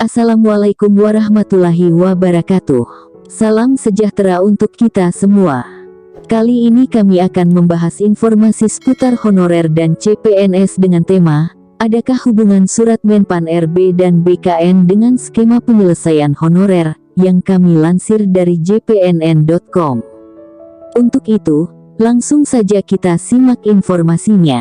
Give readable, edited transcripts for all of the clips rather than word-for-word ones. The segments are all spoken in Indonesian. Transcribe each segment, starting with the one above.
Assalamualaikum warahmatullahi wabarakatuh. Salam sejahtera untuk kita semua. Kali ini kami akan membahas informasi seputar honorer dan CPNS dengan tema, adakah hubungan surat Menpan RB dan BKN dengan skema penyelesaian honorer, yang kami lansir dari jpnn.com. Untuk itu, langsung saja kita simak informasinya.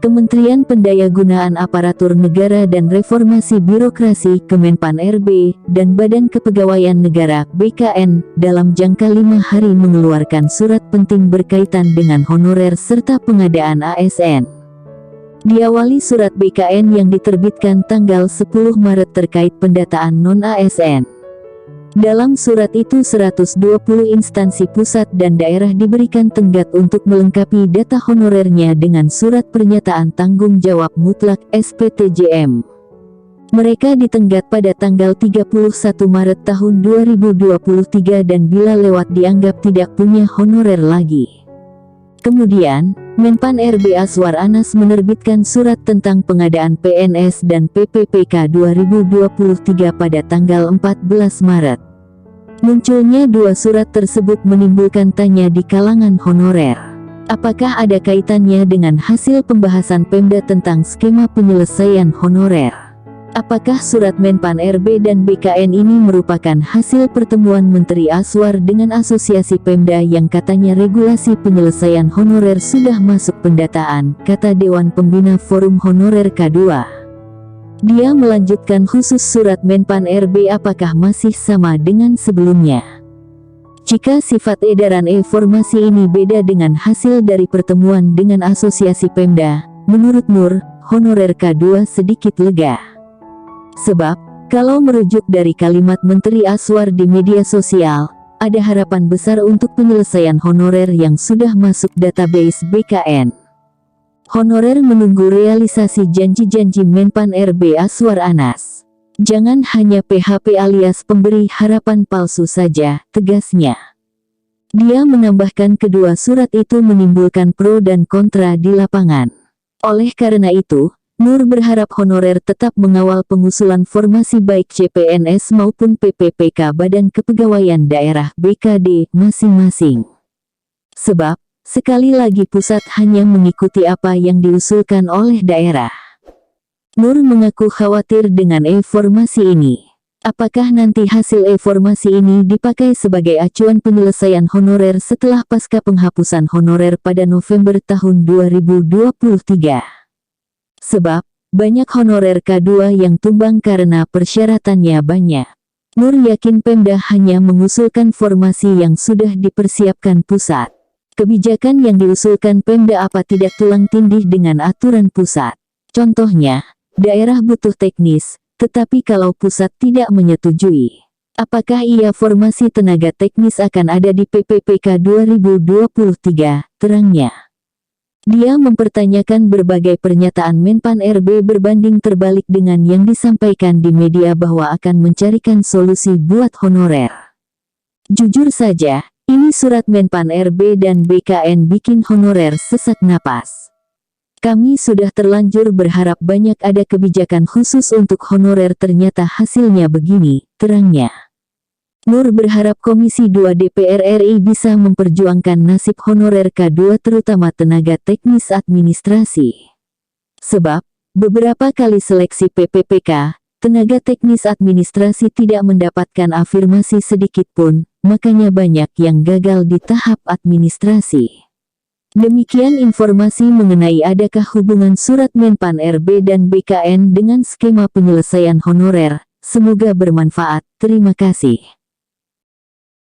Kementerian Pendayagunaan Aparatur Negara dan Reformasi Birokrasi Kemenpan RB dan Badan Kepegawaian Negara BKN dalam jangka 5 hari mengeluarkan surat penting berkaitan dengan honorer serta pengadaan ASN. Diawali surat BKN yang diterbitkan tanggal 10 Maret terkait pendataan non-ASN. Dalam surat itu 120 instansi pusat dan daerah diberikan tenggat untuk melengkapi data honorernya dengan surat pernyataan tanggung jawab mutlak SPTJM. Mereka ditenggat pada tanggal 31 Maret tahun 2023 dan bila lewat dianggap tidak punya honorer lagi. Kemudian, Menpan RB Azwar Anas menerbitkan surat tentang pengadaan PNS dan PPPK 2023 pada tanggal 14 Maret. Munculnya dua surat tersebut menimbulkan tanya di kalangan honorer. Apakah ada kaitannya dengan hasil pembahasan Pemda tentang skema penyelesaian honorer? Apakah surat Menpan RB dan BKN ini merupakan hasil pertemuan Menteri Azwar dengan Asosiasi Pemda yang katanya regulasi penyelesaian honorer sudah masuk pendataan, kata Dewan Pembina Forum Honorer K2. Dia melanjutkan khusus surat Menpan RB apakah masih sama dengan sebelumnya. Jika sifat edaran informasi ini beda dengan hasil dari pertemuan dengan Asosiasi Pemda, menurut Nur, honorer K2 sedikit lega. Sebab, kalau merujuk dari kalimat Menteri Azwar di media sosial, ada harapan besar untuk penyelesaian honorer yang sudah masuk database BKN. Honorer menunggu realisasi janji-janji Menpan RB Azwar Anas. Jangan hanya PHP alias pemberi harapan palsu saja, tegasnya. Dia menambahkan kedua surat itu menimbulkan pro dan kontra di lapangan. Oleh karena itu, Nur berharap honorer tetap mengawal pengusulan formasi baik CPNS maupun PPPK Badan Kepegawaian Daerah BKD masing-masing. Sebab, sekali lagi pusat hanya mengikuti apa yang diusulkan oleh daerah. Nur mengaku khawatir dengan informasi ini. Apakah nanti hasil informasi ini dipakai sebagai acuan penyelesaian honorer setelah pasca penghapusan honorer pada November tahun 2023? Sebab, banyak honorer K2 yang tumbang karena persyaratannya banyak. Nur yakin Pemda hanya mengusulkan formasi yang sudah dipersiapkan pusat. Kebijakan yang diusulkan Pemda apa tidak tulang tindih dengan aturan pusat. Contohnya, daerah butuh teknis, tetapi kalau pusat tidak menyetujui, apakah ia formasi tenaga teknis akan ada di PPPK 2023, terangnya. Dia mempertanyakan berbagai pernyataan Menpan RB berbanding terbalik dengan yang disampaikan di media bahwa akan mencarikan solusi buat honorer. Jujur saja, ini surat Menpan RB dan BKN bikin honorer sesak napas. Kami sudah terlanjur berharap banyak ada kebijakan khusus untuk honorer ternyata hasilnya begini, terangnya. Nur berharap Komisi 2 DPR RI bisa memperjuangkan nasib honorer K2 terutama tenaga teknis administrasi. Sebab, beberapa kali seleksi PPPK, tenaga teknis administrasi tidak mendapatkan afirmasi sedikit pun, makanya banyak yang gagal di tahap administrasi. Demikian informasi mengenai adakah hubungan surat Menpan RB dan BKN dengan skema penyelesaian honorer. Semoga bermanfaat. Terima kasih.